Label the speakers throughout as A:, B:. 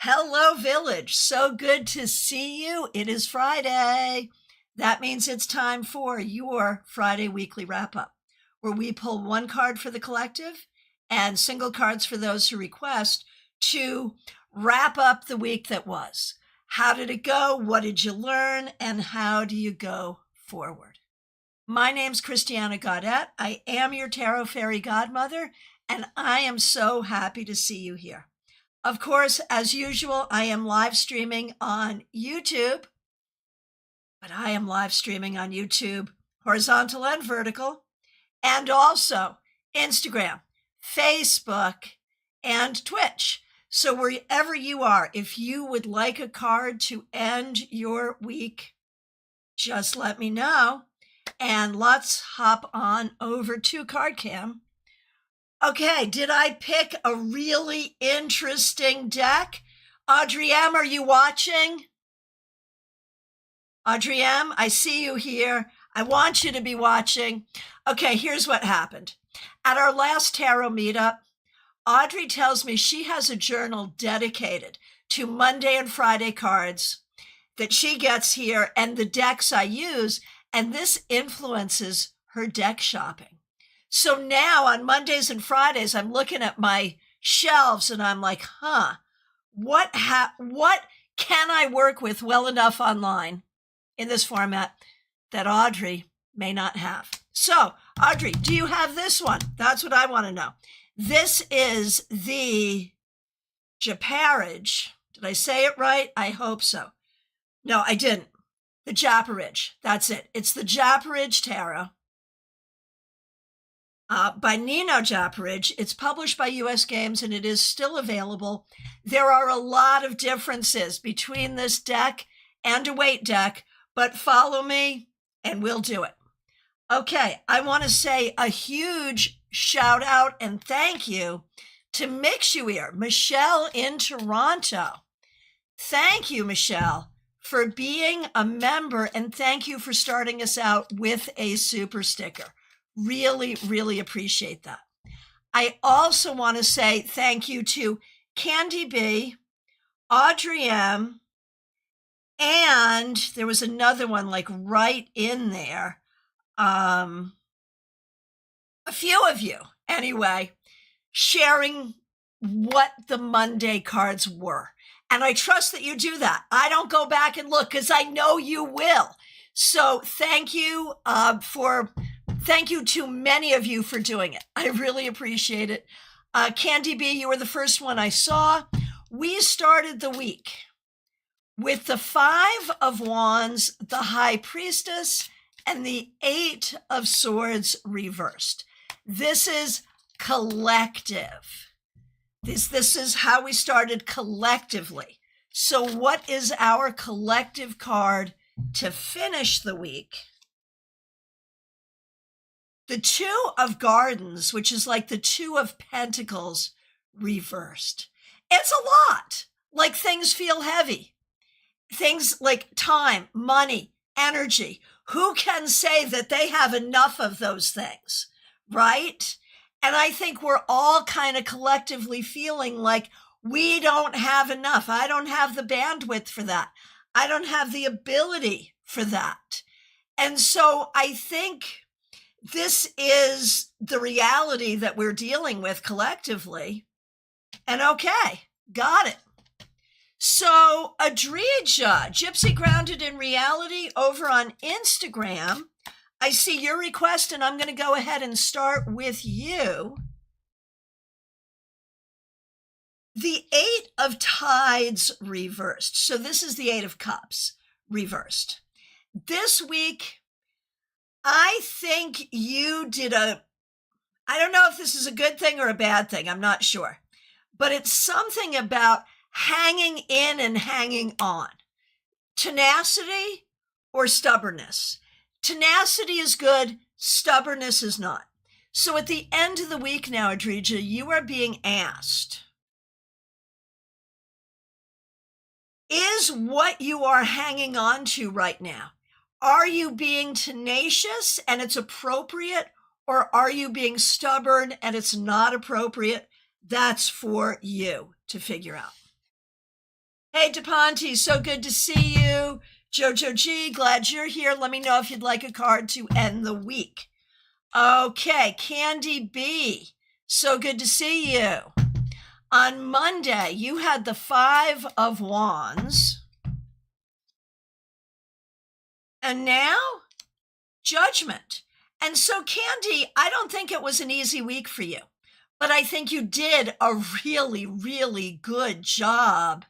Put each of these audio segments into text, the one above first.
A: Hello, Village. So good to see you. It is Friday. That means it's time for your Friday weekly wrap up, where we pull one card for the collective and single cards for those who request to wrap up the week that was. How did it go? What did you learn? And how do you go forward? My name's Christiana Gaudette. I am your Tarot Fairy Godmother, and I am so happy to see you here. Of course, as usual, I am live streaming on YouTube, but I am live streaming on YouTube, horizontal and vertical, and also Instagram, Facebook, and Twitch. So wherever you are, if you would like a card to end your week, just let me know. And let's hop on over to CardCam. Okay, did I pick a really interesting deck? Audrey M, are you watching? Audrey M, I see you here. I want you to be watching. Okay, here's what happened. At our last tarot meetup, Audrey tells me she has a journal dedicated to Monday and Friday cards that she gets here and the decks I use, and this influences her deck shopping. So now on Mondays and Fridays, I'm looking at my shelves and I'm like, what can I work with well enough online in this format that Audrey may not have? So, Audrey, do you have this one? That's what I want to know. This is the Japarage. Did I say it right? I hope so. No, I didn't. The Japarage. That's it. It's the Japarage Tarot. By Nino Japarage. It's published by US Games and it is still available. There are a lot of differences between this deck and a weight deck, but follow me and we'll do it. Okay, I want to say a huge shout out and thank you to Mixuear, Michelle in Toronto. Thank you, Michelle, for being a member, and thank you for starting us out with a super sticker. Really, really appreciate that. I also want to say thank you to Candy B, Audrey M, and there was another one like right in there. A few of you, anyway, sharing what the Monday cards were. And I trust that you do that. I don't go back and look because I know you will. So thank you Thank you to many of you for doing it. I really appreciate it. Candy B, you were the first one I saw. We started the week with the 5 of Wands, the High Priestess, and the 8 of Swords reversed. This is collective. This is how we started collectively. So what is our collective card to finish the week? The 2 of Gardens, which is like the 2 of Pentacles reversed. It's a lot. Like things feel heavy. Things like time, money, energy. Who can say that they have enough of those things, right? And I think we're all kind of collectively feeling like we don't have enough. I don't have the bandwidth for that. I don't have the ability for that. And so I think this is the reality that we're dealing with collectively. And okay, got it. So Adrija, Gypsy Grounded in Reality over on Instagram. I see your request and I'm going to go ahead and start with you. The 8 of Tides reversed. So this is the 8 of Cups reversed. This week, I think you did I don't know if this is a good thing or a bad thing. I'm not sure. But it's something about hanging in and hanging on. Tenacity or stubbornness. Tenacity is good. Stubbornness is not. So at the end of the week now, Adrija, you are being asked, is what you are hanging on to right now, are you being tenacious and it's appropriate, or are you being stubborn and it's not appropriate? That's for you to figure out. Hey, DePonte, so good to see you. Jojo G, glad you're here. Let me know if you'd like a card to end the week. Okay, Candy B, so good to see you. On Monday, you had the Five of Wands. And now, Judgment. And so, Candy, I don't think it was an easy week for you, but I think you did a really, really good job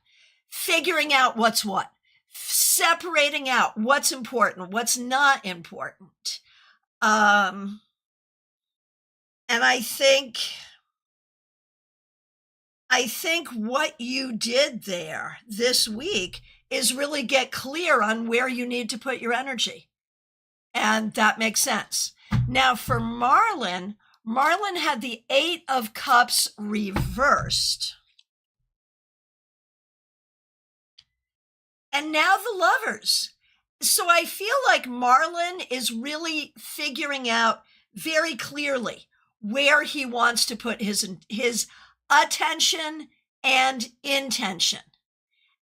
A: figuring out what's what, separating out what's important, what's not important. And I think what you did there this week is really get clear on where you need to put your energy. And that makes sense. Now for Marlon had the Eight of Cups reversed. And now the Lovers. So I feel like Marlon is really figuring out very clearly where he wants to put his attention and intention.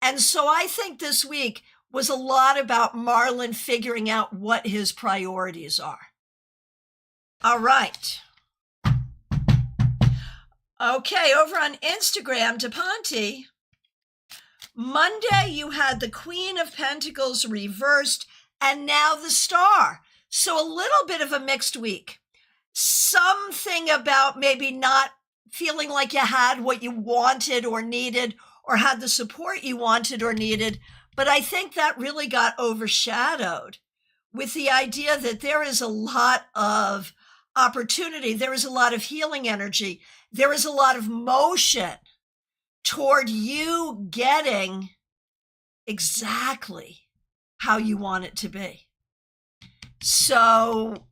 A: And so I think this week was a lot about Marlon figuring out what his priorities are. All right. Okay, over on Instagram, DePonte, Monday you had the Queen of Pentacles reversed and now the Star. So a little bit of a mixed week. Something about maybe not feeling like you had what you wanted or needed or had the support you wanted or needed. But I think that really got overshadowed with the idea that there is a lot of opportunity. There is a lot of healing energy. There is a lot of motion toward you getting exactly how you want it to be. So,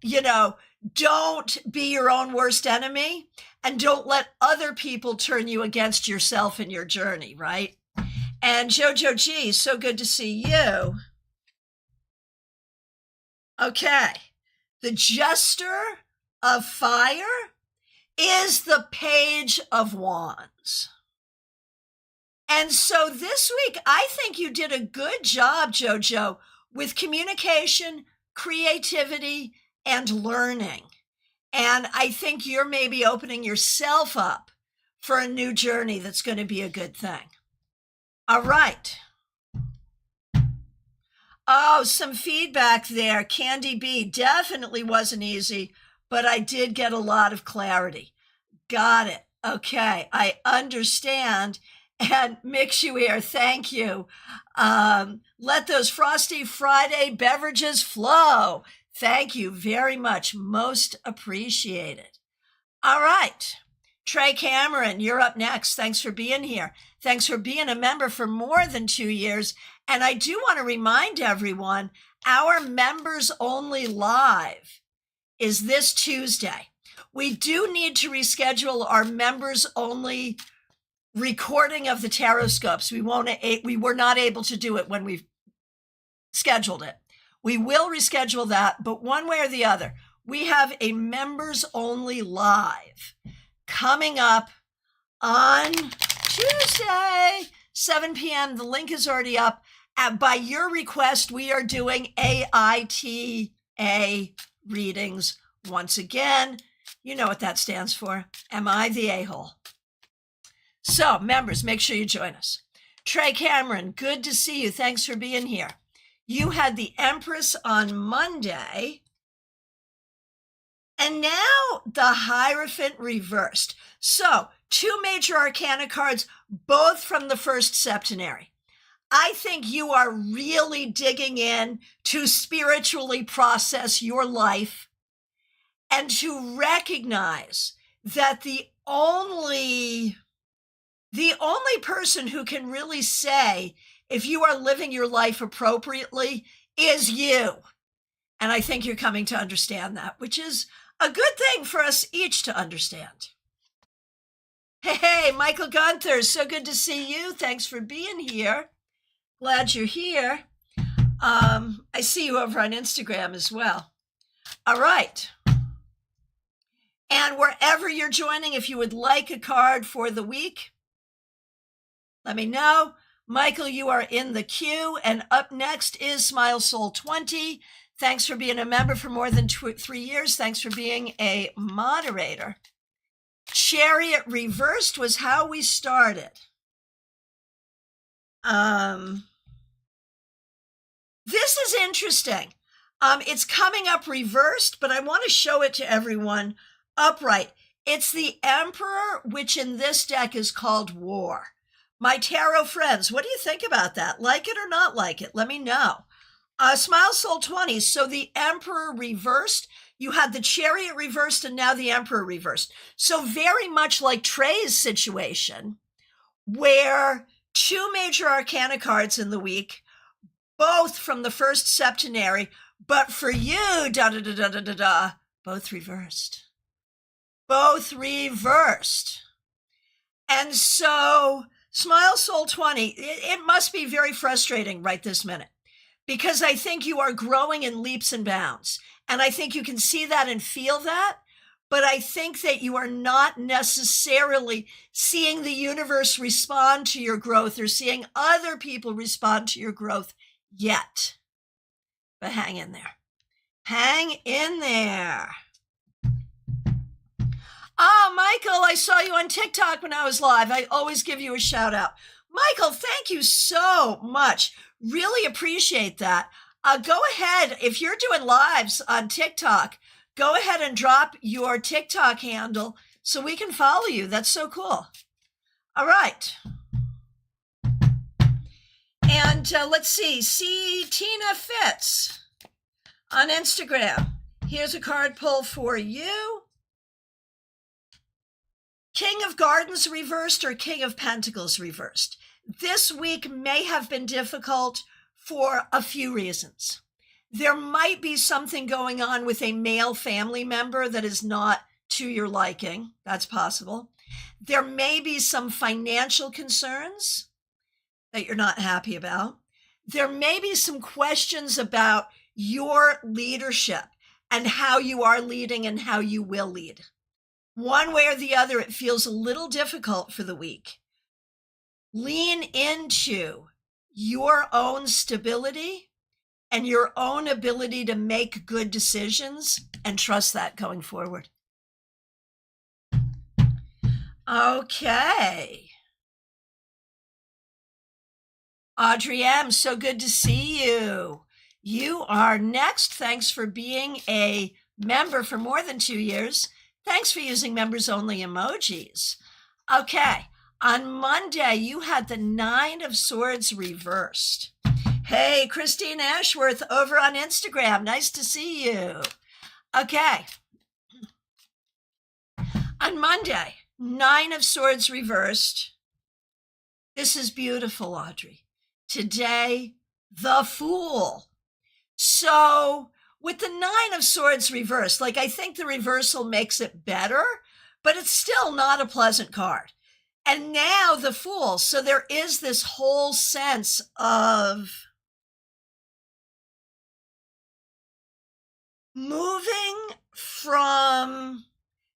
A: don't be your own worst enemy and don't let other people turn you against yourself in your journey, right? And Jojo G, so good to see you. Okay, the Jester of Fire is the Page of Wands. And so this week, I think you did a good job, Jojo, with communication, creativity, and learning. And I think you're maybe opening yourself up for a new journey that's going to be a good thing. All right. Oh, some feedback there. Candy B, definitely wasn't easy, but I did get a lot of clarity. Got it. Okay, I understand. And Mix You Here, thank you. Let those Frosty Friday beverages flow. Thank you very much. Most appreciated. All right. Trey Cameron, you're up next. Thanks for being here. Thanks for being a member for more than 2 years. And I do want to remind everyone, our Members Only Live is this Tuesday. We do need to reschedule our Members Only recording of the tarot scopes. We were not able to do it when we scheduled it. We will reschedule that, but one way or the other, we have a Members Only Live coming up on Tuesday, 7 p.m. The link is already up. By your request, we are doing AITA readings once again. You know what that stands for. Am I the a-hole? So, members, make sure you join us. Trey Cameron, good to see you. Thanks for being here. You had the Empress on Monday, and now the Hierophant reversed. So, 2 major arcana cards, both from the first septenary. I think you are really digging in to spiritually process your life and to recognize that the only person who can really say if you are living your life appropriately is you. And I think you're coming to understand that, which is a good thing for us each to understand. Hey, Michael Gunther, so good to see you. Thanks for being here. Glad you're here. I see you over on Instagram as well. All right. And wherever you're joining, if you would like a card for the week, let me know. Michael, you are in the queue. And up next is Smile Soul 20. Thanks for being a member for more than 3 years. Thanks for being a moderator. Chariot reversed was how we started. This is interesting. It's coming up reversed, but I want to show it to everyone upright. It's the Emperor, which in this deck is called War. My tarot friends, what do you think about that? Like it or not like it? Let me know. Smile Soul 20. So the Emperor reversed. You had the Chariot reversed and now the Emperor reversed. So very much like Trey's situation, where 2 major arcana cards in the week, both from the first septenary, but for you, both reversed. Both reversed. And so Smile Soul 20, it must be very frustrating right this minute, because I think you are growing in leaps and bounds. And I think you can see that and feel that. But I think that you are not necessarily seeing the universe respond to your growth or seeing other people respond to your growth yet. But hang in there. Hang in there. Michael, I saw you on TikTok when I was live. I always give you a shout out. Michael, thank you so much. Really appreciate that. Go ahead. If you're doing lives on TikTok, go ahead and drop your TikTok handle so we can follow you. That's so cool. All right. And let's see Tina Fitz on Instagram. Here's a card pull for you. King of Gardens reversed or King of Pentacles reversed. This week may have been difficult for a few reasons. There might be something going on with a male family member that is not to your liking. That's possible. There may be some financial concerns that you're not happy about. There may be some questions about your leadership and how you are leading and how you will lead. One way or the other, it feels a little difficult for the week. Lean into your own stability and your own ability to make good decisions and trust that going forward. Okay. Audrey M., so good to see you. You are next. Thanks for being a member for more than 2 years. Thanks for using members only emojis. Okay. On Monday, you had the 9 of Swords reversed. Hey, Christine Ashworth over on Instagram. Nice to see you. Okay. On Monday, 9 of Swords reversed. This is beautiful, Audrey. Today, the Fool. So with the 9 of Swords reversed, I think the reversal makes it better, but it's still not a pleasant card. And now the Fool. So there is this whole sense of moving from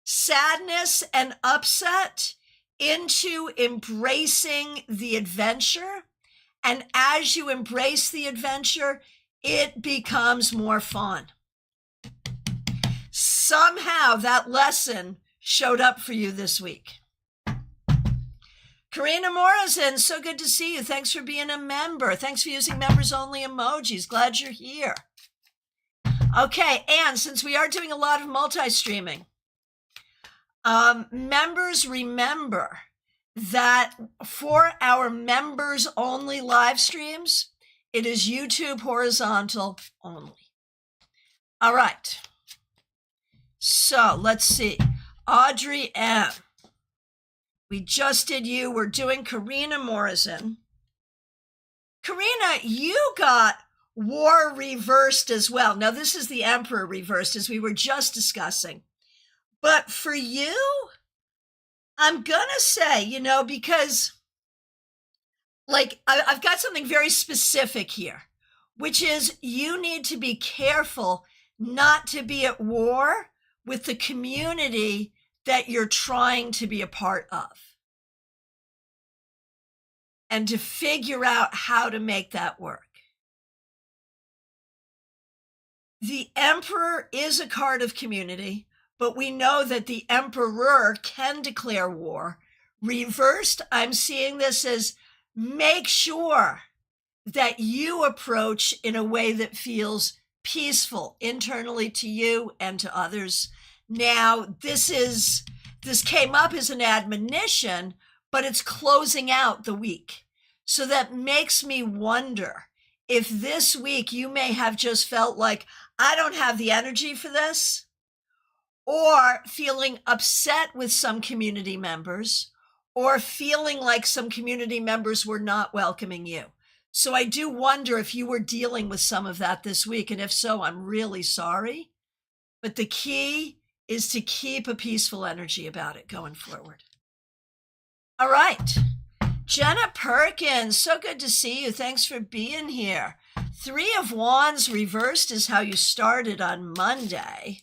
A: sadness and upset into embracing the adventure. And as you embrace the adventure, it becomes more fun. Somehow that lesson showed up for you this week. Karina Morrison, so good to see you. Thanks for being a member. Thanks for using members only emojis. Glad you're here. Okay, and since we are doing a lot of multi-streaming, members remember that for our members only live streams, it is YouTube horizontal only. All right. So let's see. Audrey M. We just did you. We're doing Karina Morrison. Karina, you got War reversed as well. Now, this is the Emperor reversed, as we were just discussing. But for you, I'm going to say, because I've got something very specific here, which is you need to be careful not to be at war with the community that you're trying to be a part of. and to figure out how to make that work. The Emperor is a card of community, but we know that the Emperor can declare war. Reversed, I'm seeing this as make sure that you approach in a way that feels peaceful internally to you and to others. Now, this came up as an admonition, but it's closing out the week. So that makes me wonder if this week you may have just felt like, I don't have the energy for this, or feeling upset with some community members, or feeling like some community members were not welcoming you. So I do wonder if you were dealing with some of that this week. And if so, I'm really sorry. But the key is to keep a peaceful energy about it going forward. All right. Jenna Perkins, so good to see you. Thanks for being here. 3 of Wands reversed is how you started on Monday.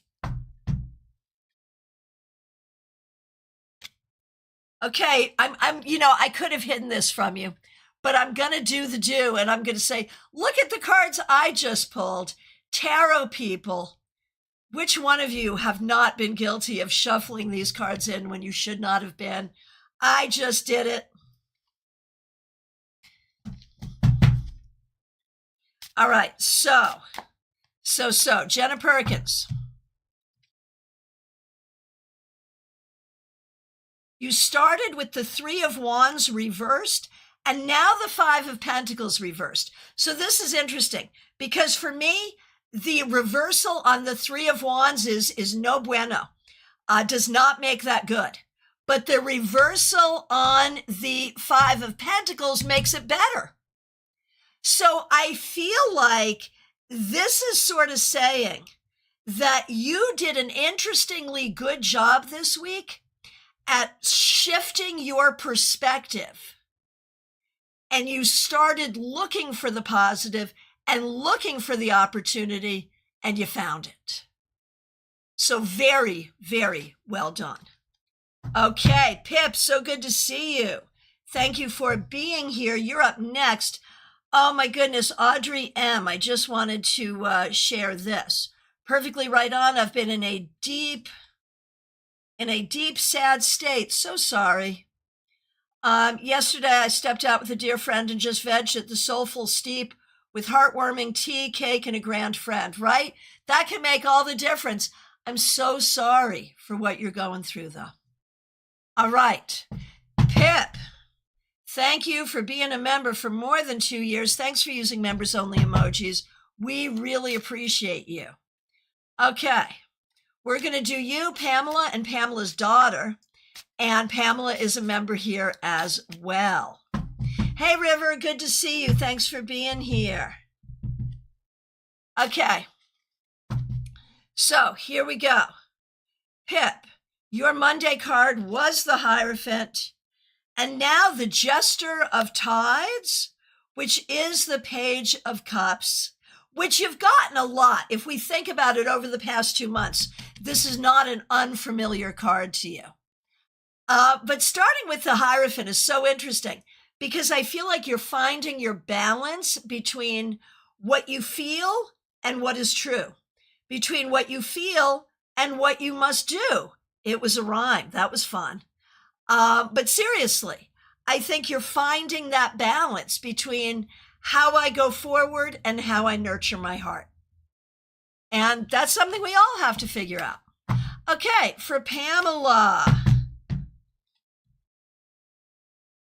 A: Okay, I could have hidden this from you, but I'm going to do the do, and I'm going to say, look at the cards I just pulled. Tarot people, which one of you have not been guilty of shuffling these cards in when you should not have been? I just did it. All right, so, Jenna Perkins. You started with the 3 of Wands reversed, and now the 5 of Pentacles reversed. So this is interesting, because for me, the reversal on the 3 of Wands is no bueno, does not make that good. But the reversal on the 5 of Pentacles makes it better. So I feel like this is sort of saying that you did an interestingly good job this week at shifting your perspective. And you started looking for the positive and looking for the opportunity, and you found it. So very, very well done. Okay, Pip, so good to see you. Thank you for being here. You're up next. Oh my goodness, Audrey M. I just wanted to share this. Perfectly right on. I've been in a deep, sad state. So sorry. Yesterday, I stepped out with a dear friend and just vegged at the Soulful Steep with heartwarming tea, cake, and a grand friend, right? That can make all the difference. I'm so sorry for what you're going through, though. All right. Pip, thank you for being a member for more than 2 years. Thanks for using members-only emojis. We really appreciate you. Okay. We're going to do you, Pamela, and Pamela's daughter. And Pamela is a member here as well. Hey, River, good to see you. Thanks for being here. Okay. So here we go. Pip, your Monday card was the Hierophant. And now the Jester of Tides, which is the Page of Cups, which you've gotten a lot. If we think about it over the past 2 months, this is not an unfamiliar card to you. But starting with the Hierophant is so interesting because I feel like you're finding your balance between what you feel and what is true, between what you feel and what you must do. It was a rhyme. That was fun. But seriously, I think you're finding that balance between how I go forward and how I nurture my heart. And that's something we all have to figure out. Okay, for Pamela,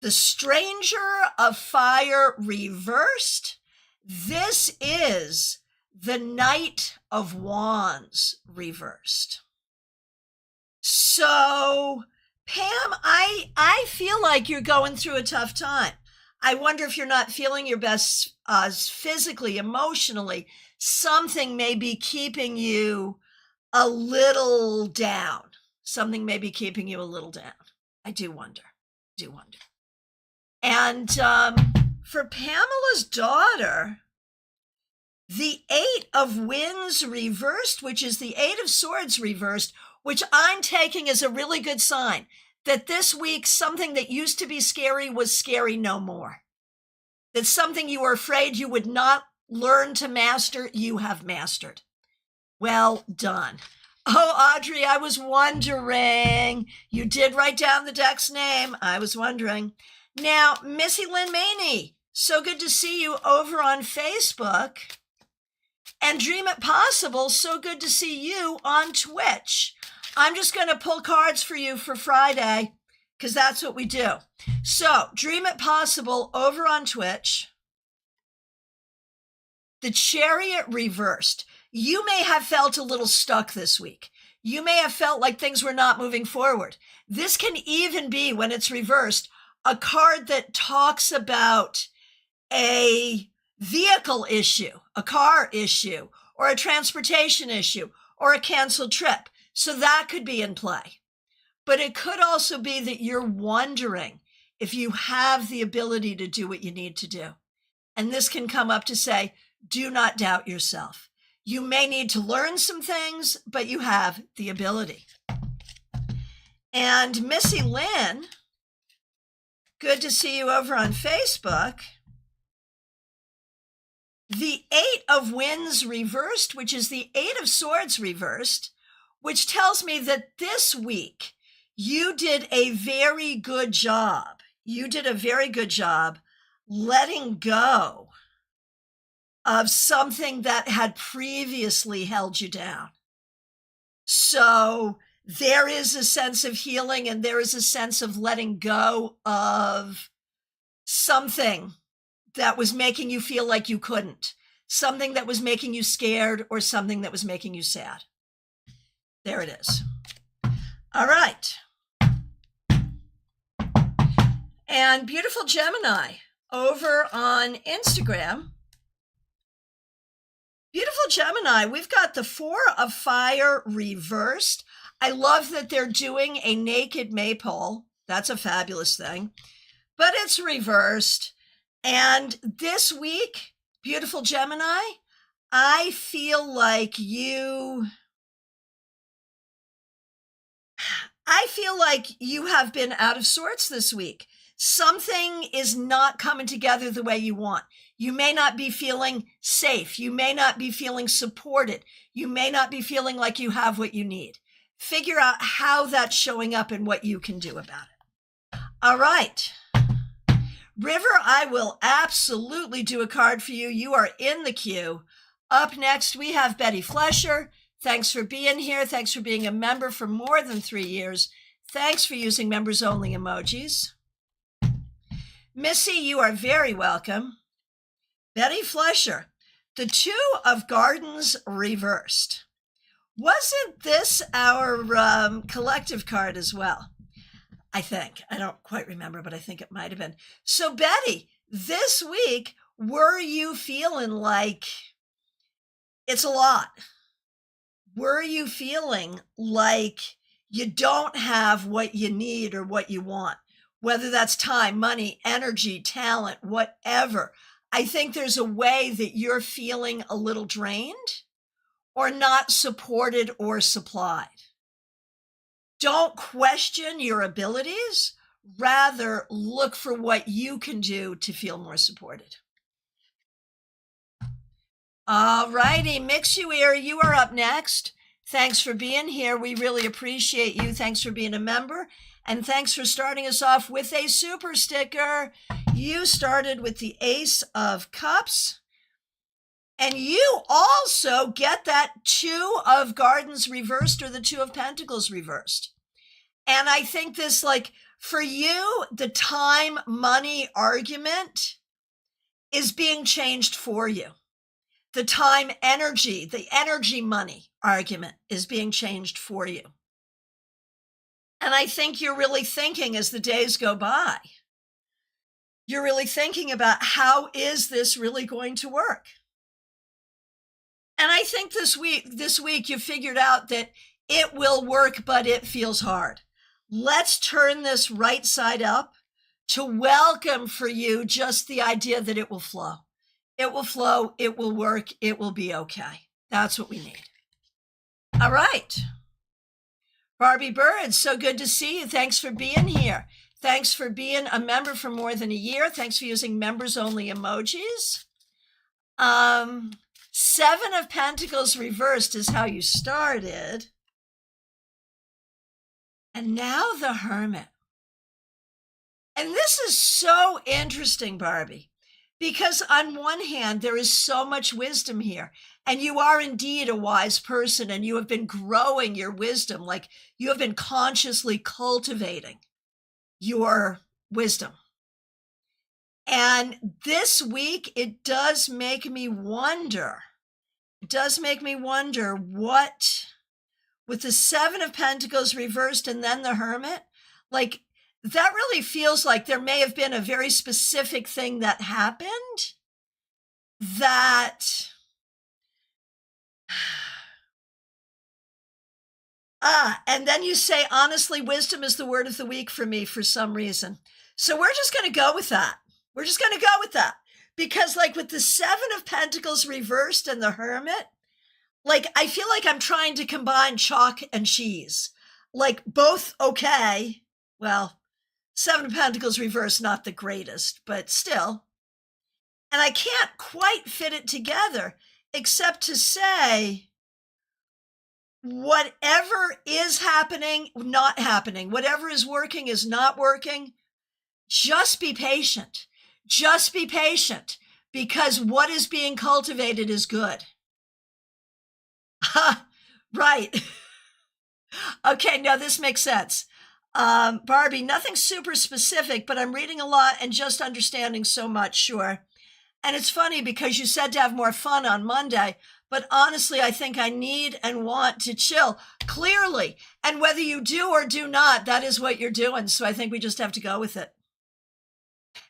A: the Stranger of Fire reversed. This is the Knight of Wands reversed. So, Pam, I feel like you're going through a tough time. I wonder if you're not feeling your best physically, emotionally. Something may be keeping you a little down. Something may be keeping you a little down. I do wonder. And for Pamela's daughter, the 8 of Wands reversed, which is the 8 of Swords reversed, which I'm taking as a really good sign that this week, something that used to be scary was scary no more. That something you were afraid you would not learn to master, you have mastered. Well done. Oh, Audrey, I was wondering. You did write down the deck's name. I was wondering. Now, Missy Lynn Maney, so good to see you over on Facebook. And Dream It Possible, so good to see you on Twitch. I'm just going to pull cards for you for Friday because that's what we do. So, Dream It Possible over on Twitch. The Chariot reversed. You may have felt a little stuck this week. You may have felt like things were not moving forward. This can even be, when it's reversed, a card that talks about a vehicle issue, a car issue, or a transportation issue, or a canceled trip. So that could be in play. But it could also be that you're wondering if you have the ability to do what you need to do. And this can come up to say, do not doubt yourself. You may need to learn some things, but you have the ability. And Missy Lynn, good to see you over on Facebook. The Eight of Wands reversed, which is the Eight of Swords reversed, which tells me that this week you did a very good job. You did a very good job letting go of something that had previously held you down. So there is a sense of healing and there is a sense of letting go of something that was making you feel like you couldn't, something that was making you scared or something that was making you sad. There it is. All right. And beautiful Gemini over on Instagram. Beautiful Gemini, we've got the Four of Fire reversed. I love that they're doing a naked maypole. That's a fabulous thing. But it's reversed. And this week, beautiful Gemini, I feel like you have been out of sorts this week. Something is not coming together the way you want. You may not be feeling safe. You may not be feeling supported. You may not be feeling like you have what you need. Figure out how that's showing up and what you can do about it. All right. River, I will absolutely do a card for you. You are in the queue. Up next, we have Betty Flesher. Thanks for being here. Thanks for being a member for more than 3 years. Thanks for using members-only emojis. Missy, you are very welcome. Betty Flesher, the Two of Gardens reversed. Wasn't this our collective card as well? I think. I don't quite remember, but I think it might have been. So, Betty, this week, were you feeling like it's a lot? Were you feeling like you don't have what you need or what you want? Whether that's time, money, energy, talent, whatever. I think there's a way that you're feeling a little drained or not supported or supplied. Don't question your abilities. Rather, look for what you can do to feel more supported. All righty, Mixueer, you are up next. Thanks for being here. We really appreciate you. Thanks for being a member. And thanks for starting us off with a super sticker. You started with the Ace of Cups. And you also get that Two of Gardens reversed or the Two of Pentacles reversed. And I think this, like, for you, the time, money argument is being changed for you. The time, energy, the energy, money argument is being changed for you. And I think you're really thinking as the days go by, you're really thinking about how is this really going to work? And I think this week you figured out that it will work, but it feels hard. Let's turn this right side up to welcome for you just the idea that it will flow. It will flow, it will work, it will be okay. That's what we need. All right. Barbie Bird, so good to see you. Thanks for being here. Thanks for being a member for more than a year. Thanks for using members only emojis. 7 of Pentacles reversed is how you started. And now the Hermit. And this is so interesting, Barbie, because on one hand, there is so much wisdom here. And you are indeed a wise person, and you have been growing your wisdom, like you have been consciously cultivating your wisdom. And this week, it does make me wonder what, with the 7 of Pentacles reversed and then the Hermit, like that really feels like there may have been a very specific thing that happened that and then you say, honestly, wisdom is the word of the week for me for some reason. So we're just going to go with that. Because like with the 7 of Pentacles reversed and the Hermit, like I feel like I'm trying to combine chalk and cheese. Like both okay. Well, 7 of Pentacles reversed, not the greatest, but still. And I can't quite fit it together except to say, whatever is happening, not happening, whatever is working is not working, just be patient. Just be patient, because what is being cultivated is good. Right. Okay, now this makes sense. Barbie, nothing super specific, but I'm reading a lot and just understanding so much, sure. And it's funny because you said to have more fun on Monday, but honestly, I think I need and want to chill, clearly. And whether you do or do not, that is what you're doing. So I think we just have to go with it.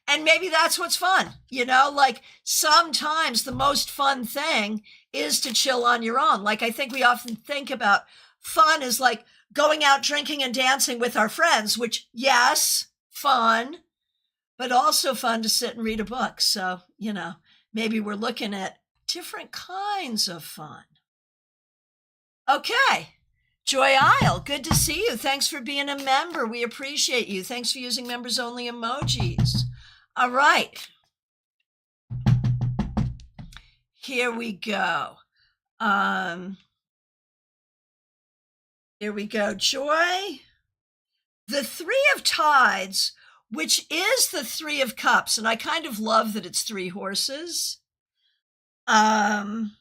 A: And maybe that's what's fun, like sometimes the most fun thing is to chill on your own. Like I think we often think about fun as like going out drinking and dancing with our friends, which, yes, fun, but also fun to sit and read a book. So, maybe we're looking at different kinds of fun. Okay. Joy Isle, good to see you. Thanks for being a member. We appreciate you. Thanks for using members only emojis. All right. Here we go. Here we go. Joy. The 3 of Tides, which is the 3 of Cups. And I kind of love that it's 3 horses. And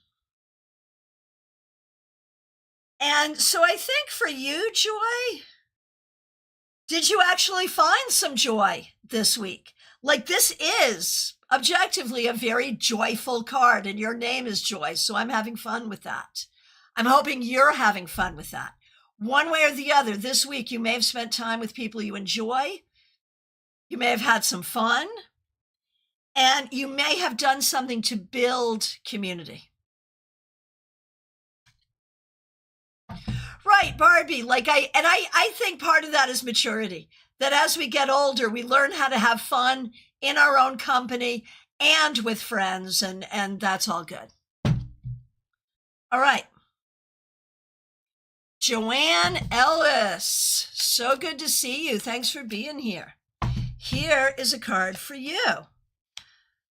A: so I think for you, Joy, did you actually find some joy this week? Like this is objectively a very joyful card and your name is Joy. So I'm having fun with that. I'm hoping you're having fun with that. One way or the other, this week, you may have spent time with people you enjoy. You may have had some fun. And you may have done something to build community. Right, Barbie. I think part of that is maturity. That as we get older, we learn how to have fun in our own company and with friends, and that's all good. All right. Joanne Ellis, so good to see you. Thanks for being here. Here is a card for you.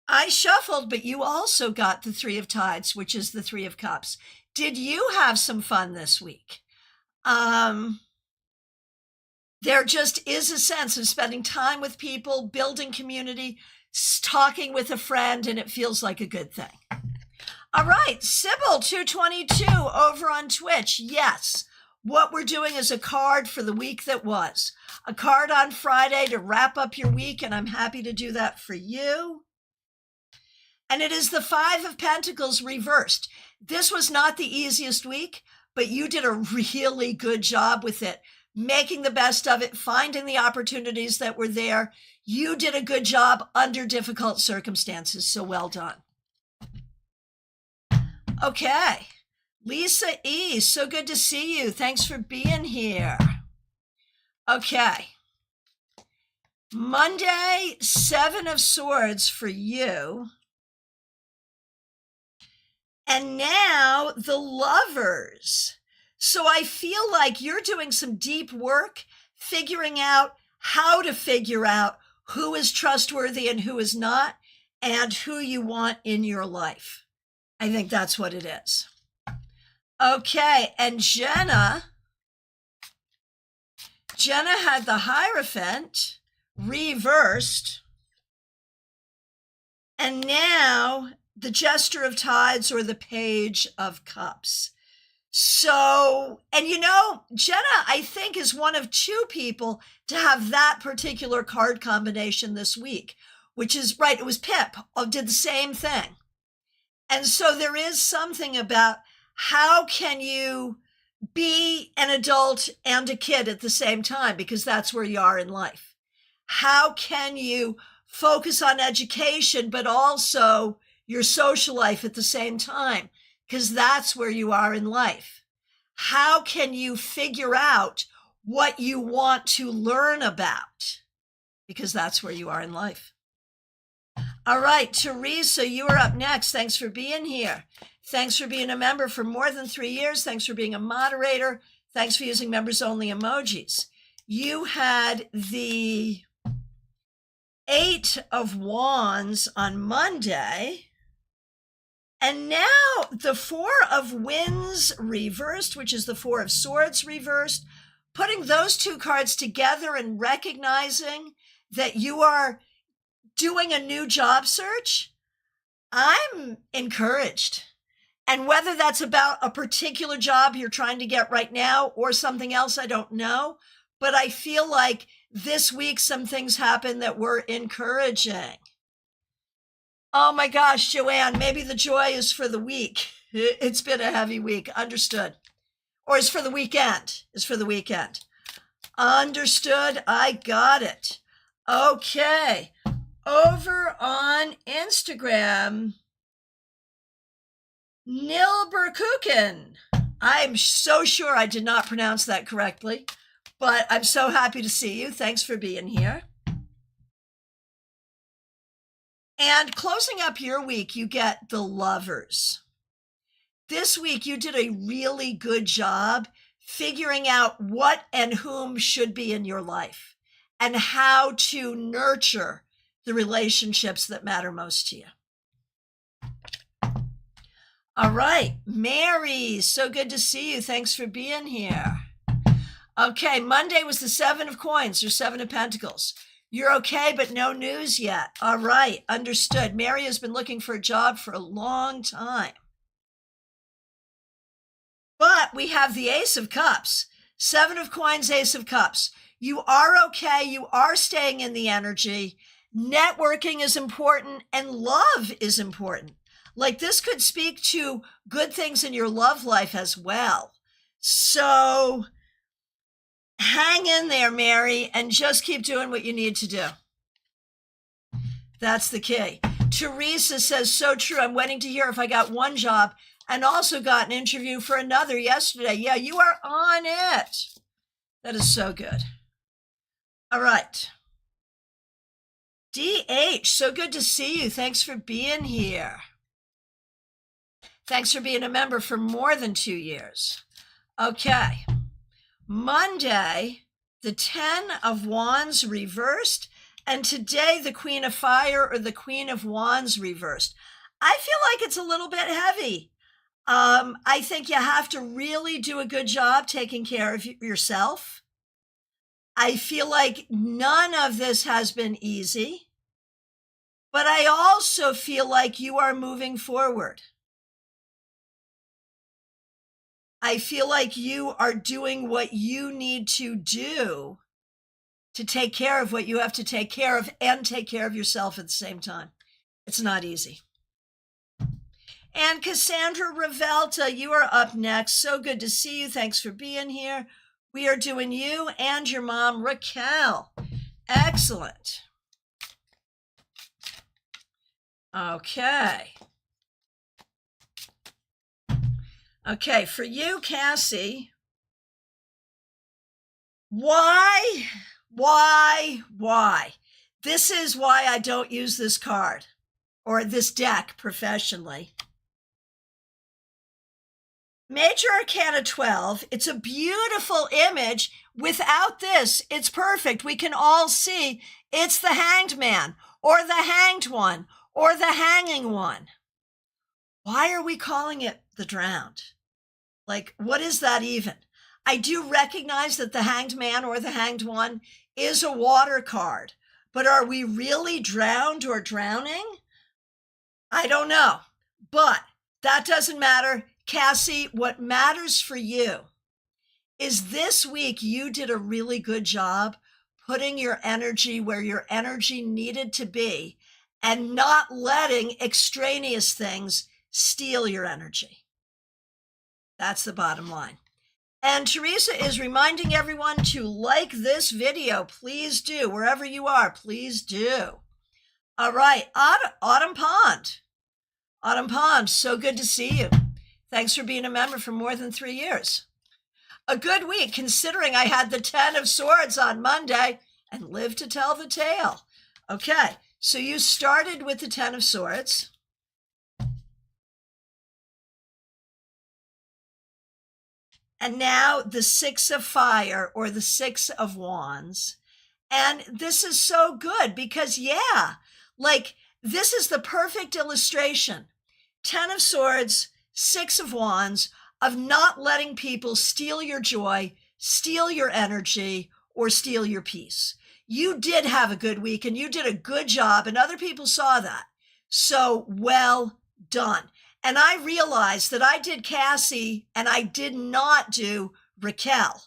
A: I shuffled, but you also got the 3 of Tides, which is the 3 of Cups. Did you have some fun this week? There just is a sense of spending time with people, building community, talking with a friend, and it feels like a good thing. All right, Sybil 222 over on Twitch. Yes, what we're doing is a card for the week that was. A card on Friday to wrap up your week, and I'm happy to do that for you. And it is the 5 of Pentacles reversed. This was not the easiest week, but you did a really good job with it, making the best of it, finding the opportunities that were there. You did a good job under difficult circumstances, so well done. Okay, Lisa E., so good to see you. Thanks for being here. Okay, Monday, 7 of Swords for you. And now the Lovers. So I feel like you're doing some deep work, figuring out how to figure out who is trustworthy and who is not, and who you want in your life. I think that's what it is. Okay, and Jenna had the Hierophant reversed, and now the Jester of Tides or the Page of Cups. So, and Jenna, I think, is one of two people to have that particular card combination this week, which is right. It was Pip did the same thing. And so there is something about how can you be an adult and a kid at the same time, because that's where you are in life. How can you focus on education, but also your social life at the same time? Because that's where you are in life. How can you figure out what you want to learn about? Because that's where you are in life. All right, Teresa, you are up next. Thanks for being here. Thanks for being a member for more than 3 years. Thanks for being a moderator. Thanks for using members-only emojis. You had the 8 of Wands on Monday. And now the 4 of Winds reversed, which is the 4 of Swords reversed, putting those two cards together and recognizing that you are doing a new job search. I'm encouraged. And whether that's about a particular job you're trying to get right now or something else, I don't know. But I feel like this week some things happened that were encouraging. Oh my gosh, Joanne, maybe the joy is for the week. It's been a heavy week. Understood. Or it's for the weekend. It's for the weekend. Understood. I got it. Okay. Over on Instagram, Nilberkuken. I'm so sure I did not pronounce that correctly, but I'm so happy to see you. Thanks for being here. And closing up your week, you get the Lovers. This week, you did a really good job figuring out what and whom should be in your life and how to nurture the relationships that matter most to you. All right, Mary, so good to see you. Thanks for being here. Okay, Monday was the 7 of Coins or 7 of Pentacles. You're okay, but no news yet. All right, understood. Mary has been looking for a job for a long time. But we have the Ace of Cups, 7 of Coins, Ace of Cups. You are okay. You are staying in the energy. Networking is important and love is important. Like this could speak to good things in your love life as well. So hang in there, Mary, and just keep doing what you need to do. That's the key. Teresa says, so true. I'm waiting to hear if I got one job and also got an interview for another yesterday. Yeah, you are on it. That is so good. All right. DH, so good to see you. Thanks for being here. Thanks for being a member for more than 2 years. Okay. Monday, the 10 of Wands reversed, and today the Queen of Fire or the Queen of Wands reversed. I feel like it's a little bit heavy. I think you have to really do a good job taking care of yourself. I feel like none of this has been easy, but I also feel like you are moving forward. I feel like you are doing what you need to do to take care of what you have to take care of and take care of yourself at the same time. It's not easy. And Cassandra Revelta, you are up next. So good to see you. Thanks for being here. We are doing you and your mom, Raquel. Excellent. Okay. Okay, for you, Cassie, why? This is why I don't use this card or this deck professionally. Major Arcana 12, it's a beautiful image. Without this, it's perfect. We can all see it's the Hanged Man, or the Hanged One, or the Hanging One. Why are we calling it the Drowned? Like, what is that even? I do recognize that the Hanged Man or the Hanged One is a water card, but are we really drowned or drowning? I don't know, but that doesn't matter. Cassie, what matters for you is this week you did a really good job putting your energy where your energy needed to be and not letting extraneous things steal your energy. That's the bottom line. And Teresa is reminding everyone to like this video. Please do. Wherever you are, please do. All right. Autumn Pond. Autumn Pond, so good to see you. Thanks for being a member for more than 3 years. A good week, considering I had the 10 of Swords on Monday and lived to tell the tale. Okay, so you started with the 10 of Swords. And now the 6 of Fire, or the 6 of Wands. And this is so good because, yeah, like this is the perfect illustration. 10 of Swords, 6 of Wands, of not letting people steal your joy, steal your energy, or steal your peace. You did have a good week and you did a good job, and other people saw that. So well done. And I realized that I did Cassie and I did not do Raquel.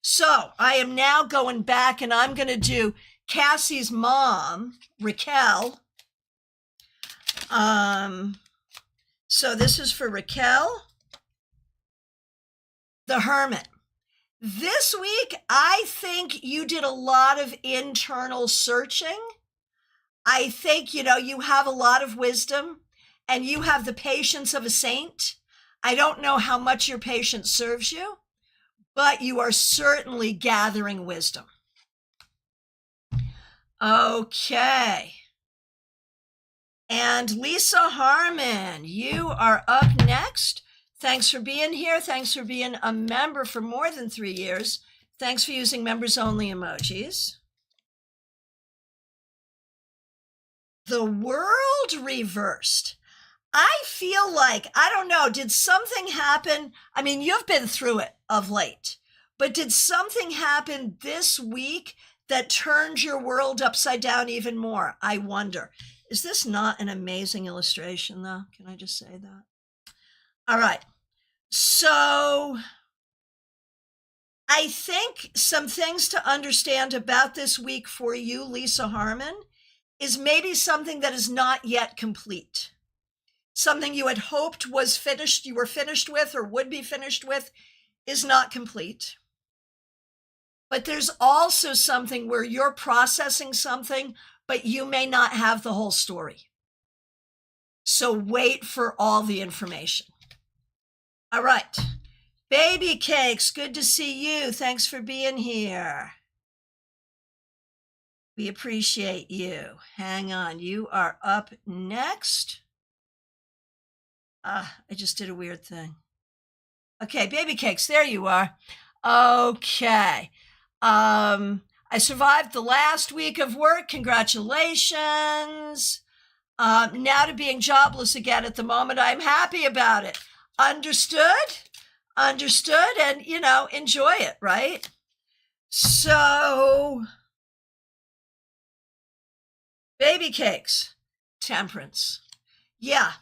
A: So I am now going back and I'm going to do Cassie's mom, Raquel. So this is for Raquel, the Hermit. This week, I think you did a lot of internal searching. I think, you have a lot of wisdom and you have the patience of a saint. I don't know how much your patience serves you, but you are certainly gathering wisdom. Okay. And Lisa Harmon, you are up next. Thanks for being here. Thanks for being a member for more than 3 years. Thanks for using members only emojis. The world reversed. I feel like, I don't know, did something happen? I mean, you've been through it of late, but did something happen this week that turned your world upside down even more? I wonder. Is this not an amazing illustration, though? Can I just say that? All right. So I think some things to understand about this week for you, Lisa Harmon, is maybe something that is not yet complete. Something you had hoped was finished, you were finished with or would be finished with, is not complete. But there's also something where you're processing something, but you may not have the whole story. So wait for all the information. All right. Baby Cakes, good to see you. Thanks for being here. We appreciate you. Hang on. You are up next. I just did a weird thing. Okay, Baby Cakes, there you are. Okay. I survived the last week of work. Congratulations. Now to being jobless again at the moment. I'm happy about it. Understood? Understood, and, enjoy it, right? So, Baby Cakes, Temperance. Yeah.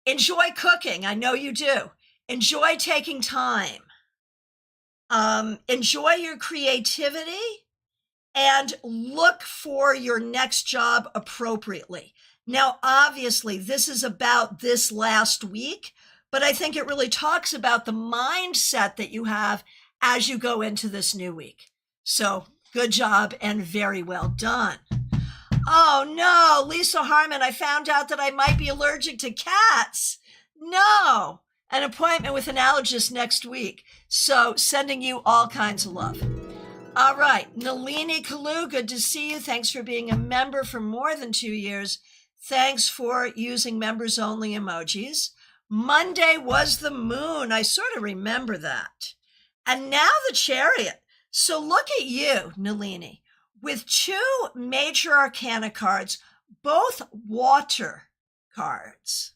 A: Enjoy cooking. I know you do. Enjoy taking time. Enjoy your creativity and look for your next job appropriately. Now, obviously, this is about this last week, but I think it really talks about the mindset that you have as you go into this new week. So good job and very well done. Oh no, Lisa Harmon, I found out that I might be allergic to cats. No, an appointment with an allergist next week. So sending you all kinds of love. All right, Nalini Kalu, good to see you. Thanks for being a member for more than 2 years. Thanks for using members only emojis. Monday was the moon. I sort of remember that. And now the Chariot. So look at you, Nalini, with two major arcana cards, both water cards.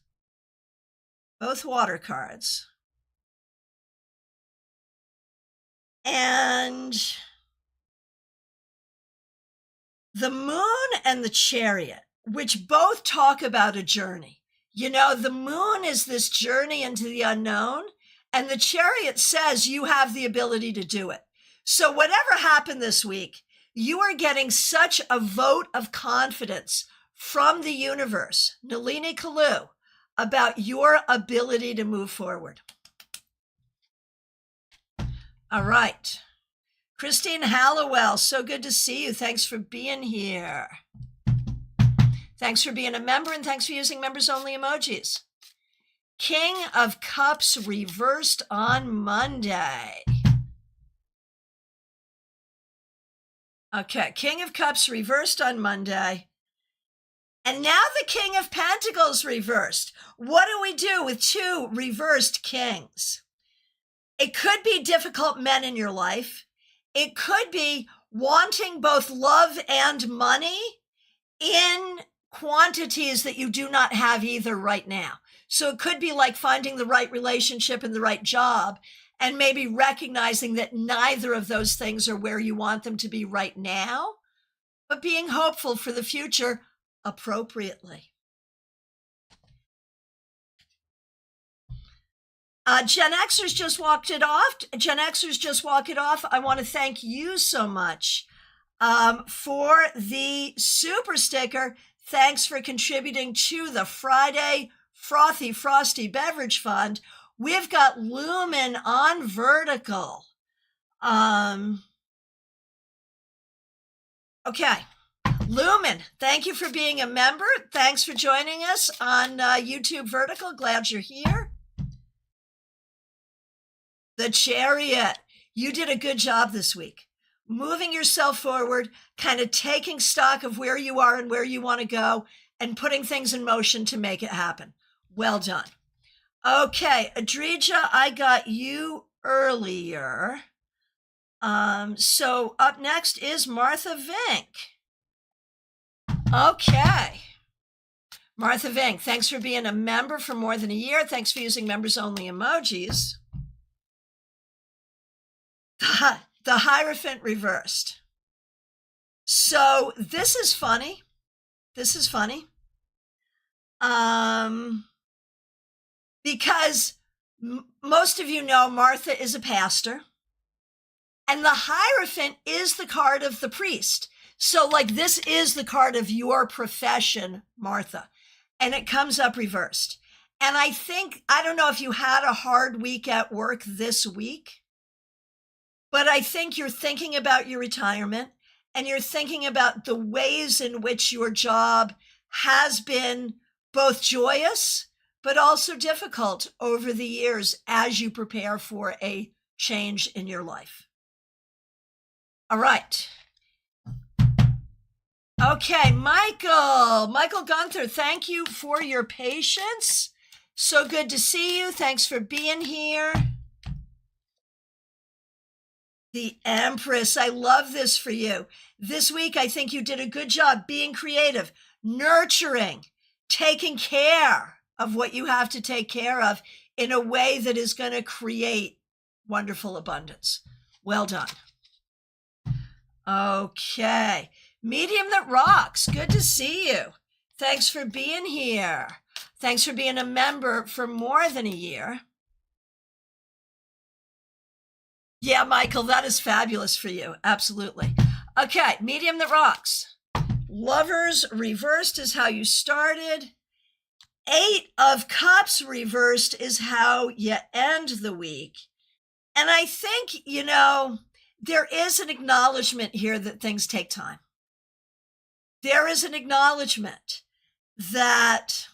A: Both water cards. And the moon and the Chariot, which both talk about a journey. You know, the moon is this journey into the unknown, and the Chariot says you have the ability to do it. So whatever happened this week, you are getting such a vote of confidence from the universe, Nalini Kalu, about your ability to move forward. All right. Christine Hallowell, so good to see you. Thanks for being here. Thanks for being a member, and thanks for using members-only emojis. King of Cups reversed on Monday. Okay, King of Cups reversed on Monday. And now the King of Pentacles reversed. What do we do with two reversed kings? It could be difficult men in your life. It could be wanting both love and money in quantities that you do not have either right now. So it could be like finding the right relationship and the right job, and maybe recognizing that neither of those things are where you want them to be right now, but being hopeful for the future appropriately. Gen Xers just walked it off. Gen Xers just walk it off. I want to thank you so much for the super sticker. Thanks for contributing to the Friday Frosty Beverage Fund. We've got Lumen on Vertical. Okay. Lumen, thank you for being a member. Thanks for joining us on YouTube Vertical. Glad you're here. The Chariot, you did a good job this week. Moving yourself forward, kind of taking stock of where you are and where you want to go, and putting things in motion to make it happen. Well done. Okay, Adrija, I got you earlier. So up next is Martha Vink. Okay. Martha Vink, thanks for being a member for more than a year. Thanks for using members-only emojis. The Hierophant reversed. So this is funny. Because most of you know Martha is a pastor, and the Hierophant is the card of the priest. So like this is the card of your profession, Martha, and it comes up reversed. And I don't know if you had a hard week at work this week, but I think you're thinking about your retirement, and you're thinking about the ways in which your job has been both joyous, but also difficult over the years as you prepare for a change in your life. All right. Okay, Michael Gunther, thank you for your patience. So good to see you. Thanks for being here. The Empress, I love this for you. This week, I think you did a good job being creative, nurturing, taking care of what you have to take care of in a way that is going to create wonderful abundance. Well done. Okay. Medium that rocks. Good to see you. Thanks for being here. Thanks for being a member for more than a year. Yeah, Michael, that is fabulous for you. Absolutely. Okay, medium that rocks. Lovers reversed is how you started. 8 of Cups reversed is how you end the week. And I think, there is an acknowledgement here that things take time. There is an acknowledgement that,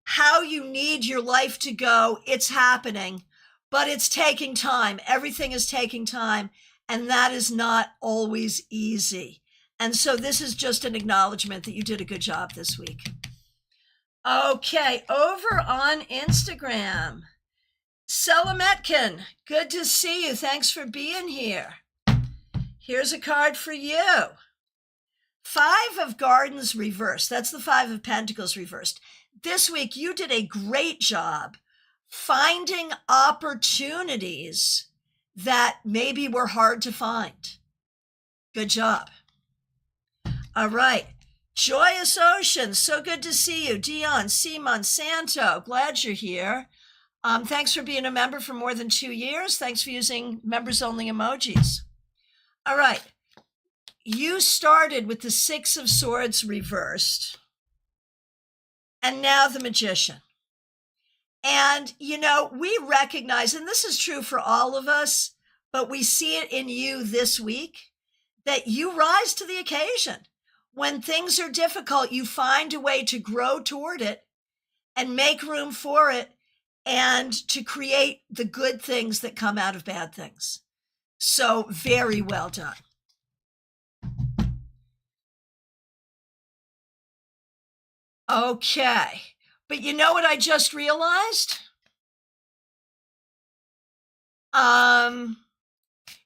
A: how you need your life to go, it's happening, but it's taking time. Everything is taking time, and that is not always easy. And so this is just an acknowledgement that you did a good job this week. Okay, over on Instagram, Selametkin, good to see you. Thanks for being here. Here's a card for you. 5 of Gardens reversed. That's the 5 of Pentacles reversed. This week, you did a great job finding opportunities that maybe were hard to find. Good job. All right. Joyous Ocean, so good to see you. Dion C. Monsanto, glad you're here. Thanks for being a member for more than 2 years. Thanks for using members-only emojis. All right. You started with the 6 of Swords reversed, and now the Magician. And, you know, we recognize, and this is true for all of us, but we see it in you this week, that you rise to the occasion. When things are difficult, you find a way to grow toward it and make room for it and to create the good things that come out of bad things. So very well done. Okay. But you know what I just realized?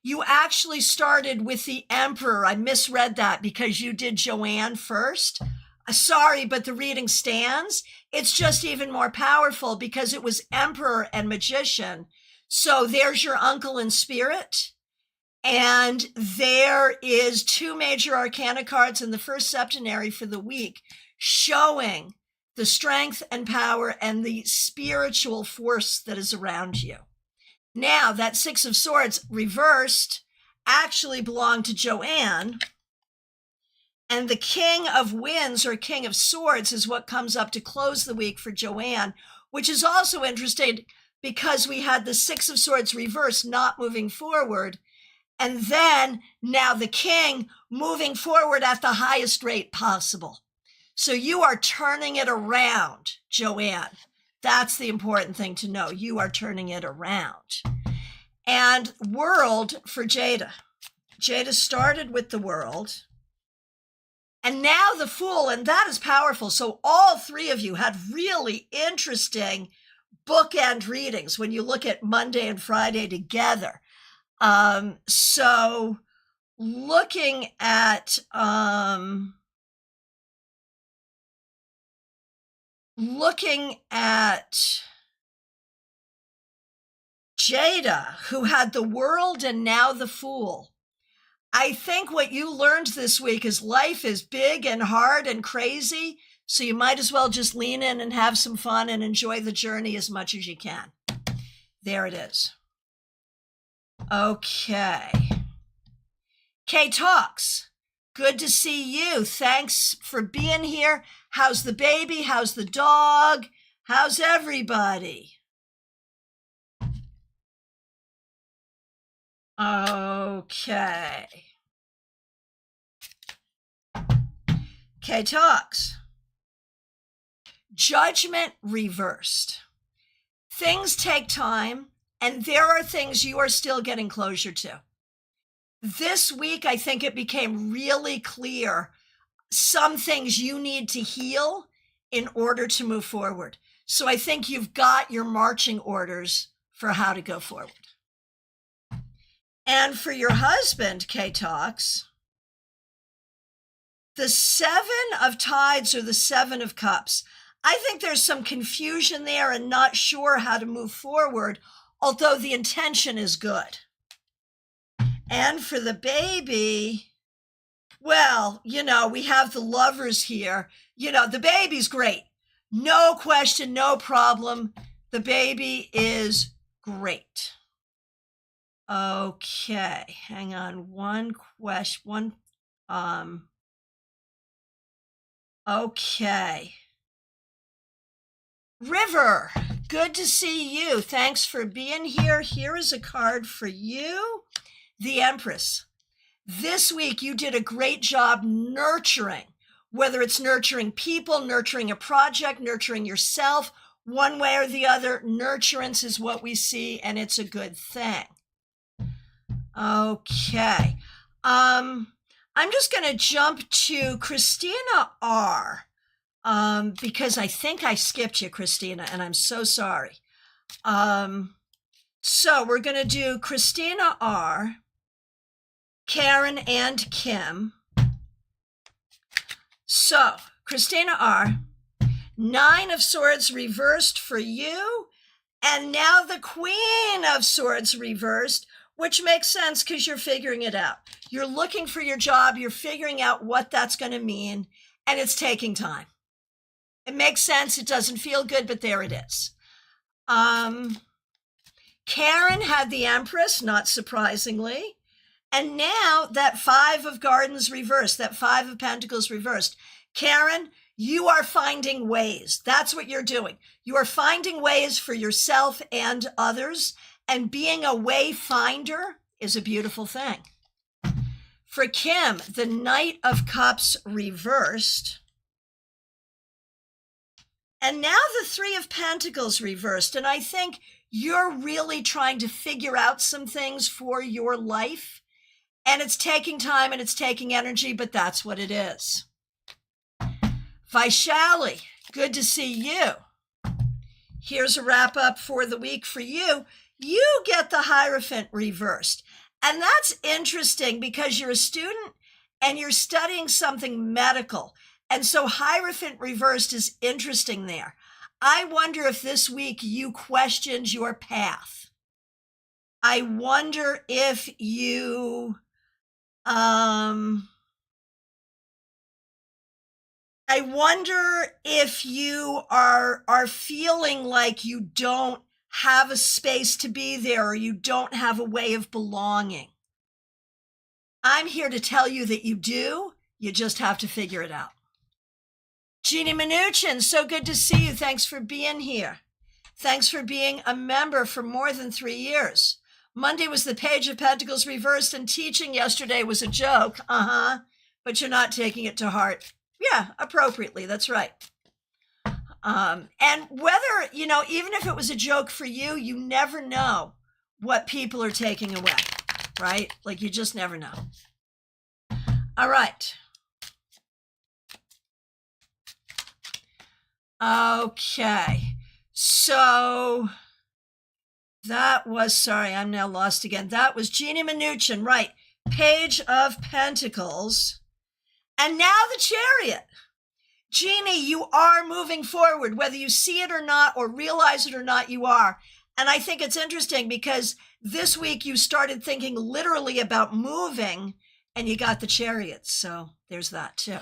A: You actually started with the Emperor. I misread that because you did Joanne first. Sorry, but the reading stands. It's just even more powerful because it was Emperor and Magician. So there's your uncle in spirit. And there is 2 major arcana cards in the first septenary for the week showing the strength and power and the spiritual force that is around you. Now, that 6 of Swords reversed actually belonged to Joanne. And the King of Wands or King of Swords is what comes up to close the week for Joanne, which is also interesting because we had the 6 of Swords reversed, not moving forward. And then now the King moving forward at the highest rate possible. So you are turning it around, Joanne. That's the important thing to know. You are turning it around. And World for Jada. Jada started with the World. And now the Fool, and that is powerful. So all 3 of you had really interesting bookend readings when you look at Monday and Friday together. So looking at Jada, who had the World and now the Fool. I think what you learned this week is life is big and hard and crazy, so you might as well just lean in and have some fun and enjoy the journey as much as you can. There it is. Okay. Kay Talks, good to see you. Thanks for being here. How's the baby? How's the dog? How's everybody? Okay. Kay Talks. Judgment reversed. Things take time, and there are things you are still getting closure to. This week, I think it became really clear some things you need to heal in order to move forward. So I think you've got your marching orders for how to go forward. And for your husband, Kay Talks, the 7 of Tides or the 7 of Cups. I think there's some confusion there and not sure how to move forward, although the intention is good. And for the baby, well, you know, we have the Lovers here. You know, the baby's great. No question, no problem. The baby is great. Okay, hang on. Okay. River, good to see you. Thanks for being here. Here is a card for you. The Empress. This week, you did a great job nurturing, whether it's nurturing people, nurturing a project, nurturing yourself, one way or the other. Nurturance is what we see, and it's a good thing. Okay. I'm just going to jump to Christina R. Because I think I skipped you, Christina, and I'm so sorry. So we're going to do Christina R., Karen, and Kim. So, Christina R., 9 of Swords reversed for you, and now the Queen of Swords reversed, which makes sense because you're figuring it out. You're looking for your job, you're figuring out what that's going to mean, and it's taking time. It makes sense, it doesn't feel good, but there it is. Karen had the Empress, not surprisingly. And now that 5 of Gardens reversed, that 5 of Pentacles reversed. Karen, you are finding ways. That's what you're doing. You are finding ways for yourself and others. And being a way finder is a beautiful thing. For Kim, the Knight of Cups reversed. And now the 3 of Pentacles reversed. And I think you're really trying to figure out some things for your life. And it's taking time and it's taking energy, but that's what it is. Vaishali, good to see you. Here's a wrap up for the week for you. You get the Hierophant reversed. And that's interesting because you're a student and you're studying something medical. And so Hierophant reversed is interesting there. I wonder if this week you questioned your path. I wonder if you, I wonder if you are feeling like you don't have a space to be there or you don't have a way of belonging. I'm here to tell you that you do. You just have to figure it out. Jeannie Mnuchin, so good to see you. Thanks for being here. Thanks for being a member for more than 3 years. Monday was the Page of Pentacles reversed and teaching yesterday was a joke. But you're not taking it to heart. Yeah, appropriately. That's right. And whether, even if it was a joke for you, you never know what people are taking away, right? Like you just never know. All right. Okay. So that was, sorry, I'm now lost again. That was Jeannie Mnuchin, right? Page of Pentacles. And now the Chariot. Jeannie, you are moving forward, whether you see it or not, or realize it or not, you are. And I think it's interesting because this week you started thinking literally about moving and you got the Chariot. So there's that too.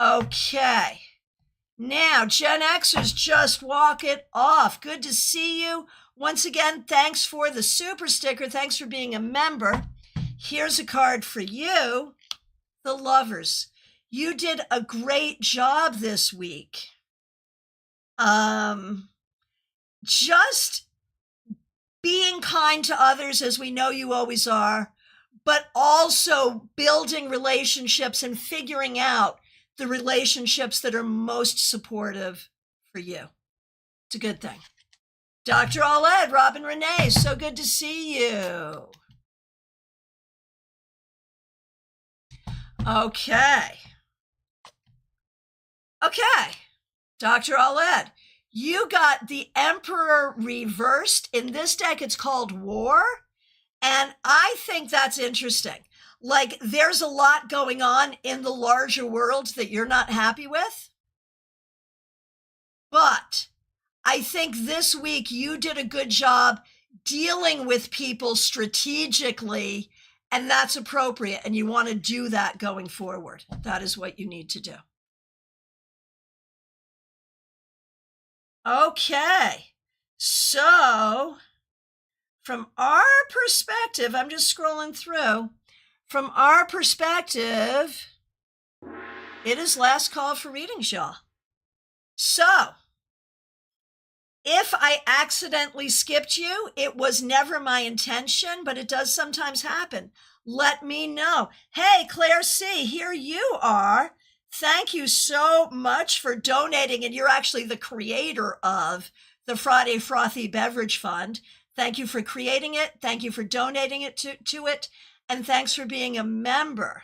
A: Okay. Now, Gen Xers, just walk it off. Good to see you. Once again, thanks for the super sticker. Thanks for being a member. Here's a card for you, the Lovers. You did a great job this week. Just being kind to others, as we know you always are, but also building relationships and figuring out the relationships that are most supportive for you. It's a good thing. Dr. Aled, Robin Renee, so good to see you. Okay. Dr. Aled, you got the Emperor reversed. In this deck, it's called War. And I think that's interesting. Like, there's a lot going on in the larger world that you're not happy with. But I think this week you did a good job dealing with people strategically, and that's appropriate. And you want to do that going forward. That is what you need to do. Okay. So, from our perspective, I'm just scrolling through. From our perspective, it is last call for readings, y'all. So, if I accidentally skipped you, it was never my intention, but it does sometimes happen. Let me know. Hey, Claire C., here you are. Thank you so much for donating, and you're actually the creator of the Friday Frothy Beverage Fund. Thank you for creating it. Thank you for donating it to it. And thanks for being a member.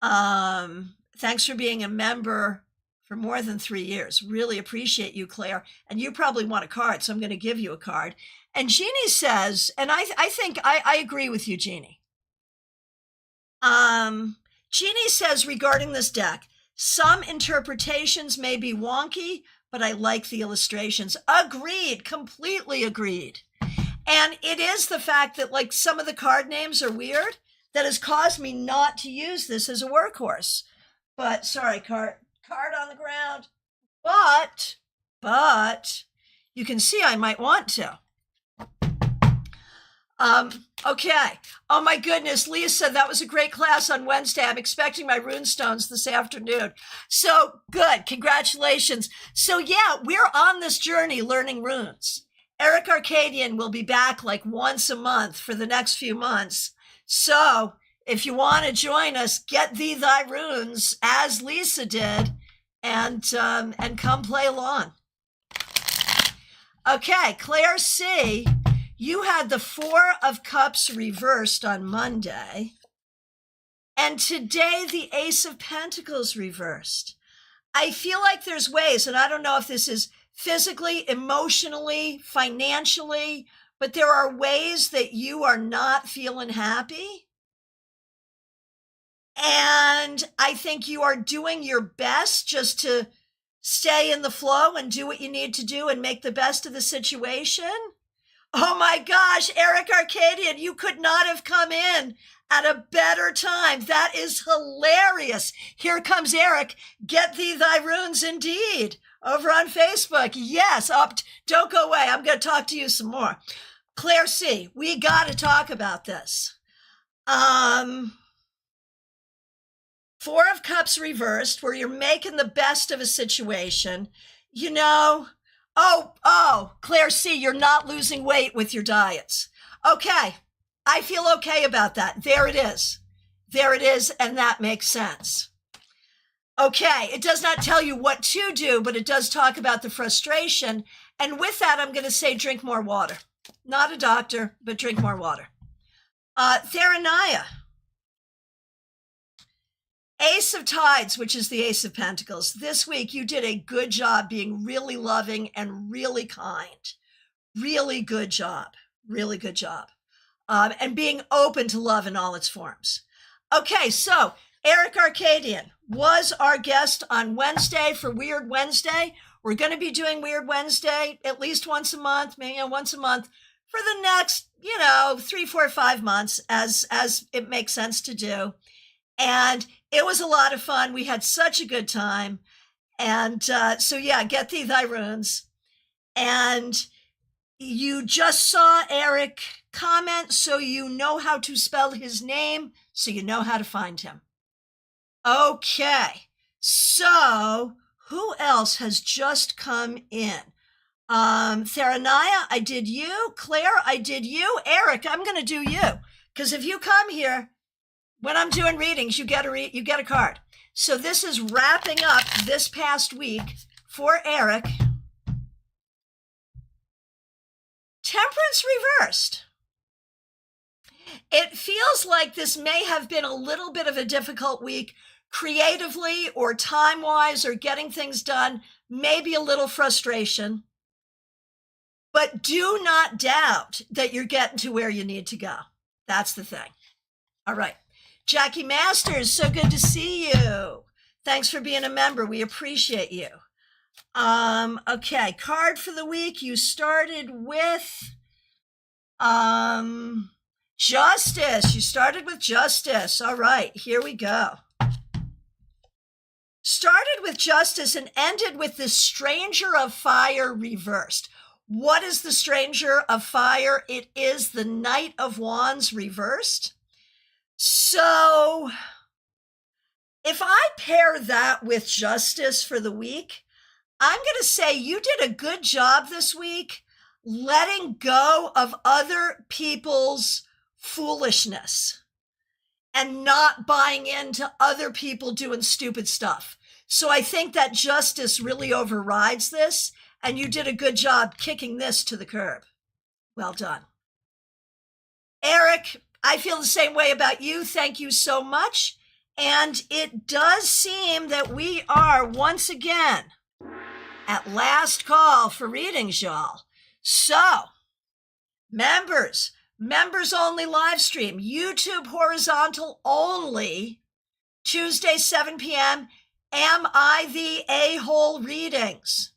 A: Thanks for being a member for more than 3 years. Really appreciate you, Claire. And you probably want a card, so I'm going to give you a card. And Jeannie says, and I think I agree with you, Jeannie. Jeannie says regarding this deck, some interpretations may be wonky, but I like the illustrations. Agreed, completely agreed. And it is the fact that like some of the card names are weird that has caused me not to use this as a workhorse. But sorry, card on the ground. But you can see I might want to. Okay. Oh my goodness. Leah said that was a great class on Wednesday. I'm expecting my runestones this afternoon. So good. Congratulations. So yeah, we're on this journey learning runes. Eric Arcadian will be back like once a month for the next few months. So if you want to join us, get thee thy runes as Lisa did and come play along. Okay. Claire C., you had the 4 of Cups reversed on Monday, and today the Ace of Pentacles reversed. I feel like there's ways, and I don't know if this is physically, emotionally, financially, but there are ways that you are not feeling happy. And I think you are doing your best just to stay in the flow and do what you need to do and make the best of the situation. Oh my gosh, Eric Arcadian, you could not have come in at a better time. That is hilarious. Here comes Eric. Get thee thy runes indeed. Over on Facebook. Yes, don't go away. I'm going to talk to you some more. Claire C., we got to talk about this. 4 of Cups reversed, where you're making the best of a situation. You know, Oh, Claire C., you're not losing weight with your diets. Okay, I feel okay about that. There it is. There it is, and that makes sense. Okay, it does not tell you what to do, but it does talk about the frustration. And with that, I'm going to say drink more water. Not a doctor, but drink more water. Theranaya. Ace of Tides, which is the Ace of Pentacles. This week, you did a good job being really loving and really kind. Really good job. Really good job. And being open to love in all its forms. Okay, so Eric Arcadian was our guest on Wednesday for Weird Wednesday. We're going to be doing Weird Wednesday at least once a month, maybe once a month for the next, 3, 4, 5 months as it makes sense to do. And it was a lot of fun. We had such a good time. And so, yeah, get thee thy runes. And you just saw Eric comment, so you know how to spell his name, so you know how to find him. Okay, so who else has just come in? Theranaya, I did you. Claire, I did you. Eric, I'm going to do you. Because if you come here, when I'm doing readings, you get a card. So this is wrapping up this past week for Eric. Temperance reversed. It feels like this may have been a little bit of a difficult week creatively or time-wise or getting things done, maybe a little frustration. But do not doubt that you're getting to where you need to go. That's the thing. All right. Jackie Masters, so good to see you. Thanks for being a member. We appreciate you. Okay, card for the week. You started with Justice. You started with Justice. All right, here we go. Started with Justice and ended with the Stranger of Fire reversed. What is the Stranger of Fire? It is the Knight of Wands reversed. So if I pair that with Justice for the week, I'm going to say you did a good job this week letting go of other people's foolishness and not buying into other people doing stupid stuff. So I think that Justice really overrides this, and you did a good job kicking this to the curb. Well done. Eric, I feel the same way about you. Thank you so much. And it does seem that we are once again at last call for readings, y'all. So, members only live stream, YouTube horizontal only, Tuesday, 7 p.m. Am I the A-hole readings?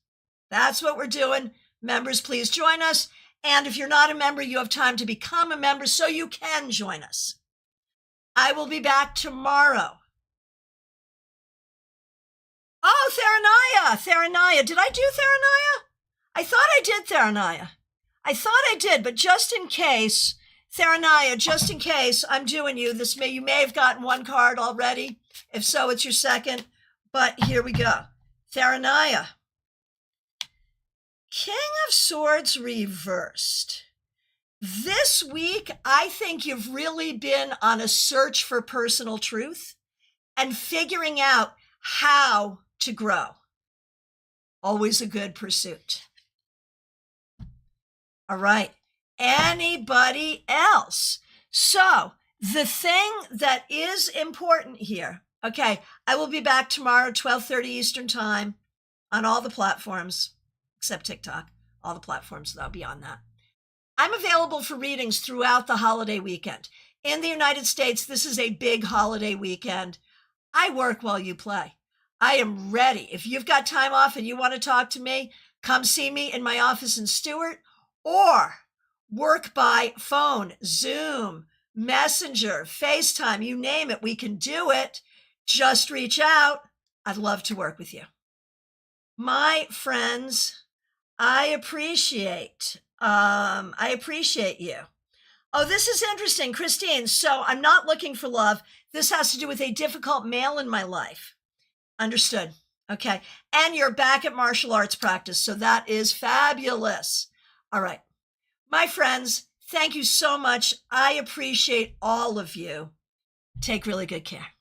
A: That's what we're doing. Members, please join us. And if you're not a member, you have time to become a member so you can join us. I will be back tomorrow. Oh, Theranaya. Did I do Theranaya? I thought I did Theranaya. I thought I did, but just in case, Theranaya, just in case I'm doing you, you may have gotten one card already. If so, it's your second. But here we go. Theranaya. King of Swords reversed. This week, I think you've really been on a search for personal truth and figuring out how to grow. Always a good pursuit. All right. Anybody else? So the thing that is important here, okay, I will be back tomorrow, 12:30 Eastern time on all the platforms, except TikTok, all the platforms though, beyond that. I'm available for readings throughout the holiday weekend. In the United States, this is a big holiday weekend. I work while you play. I am ready. If you've got time off and you want to talk to me, come see me in my office in Stewart, or work by phone, Zoom, Messenger, FaceTime, you name it, we can do it. Just reach out. I'd love to work with you. My friends, I appreciate you. Oh, this is interesting, Christine. So I'm not looking for love. This has to do with a difficult male in my life. Understood. Okay. And you're back at martial arts practice. So that is fabulous. All right. My friends, thank you so much. I appreciate all of you. Take really good care.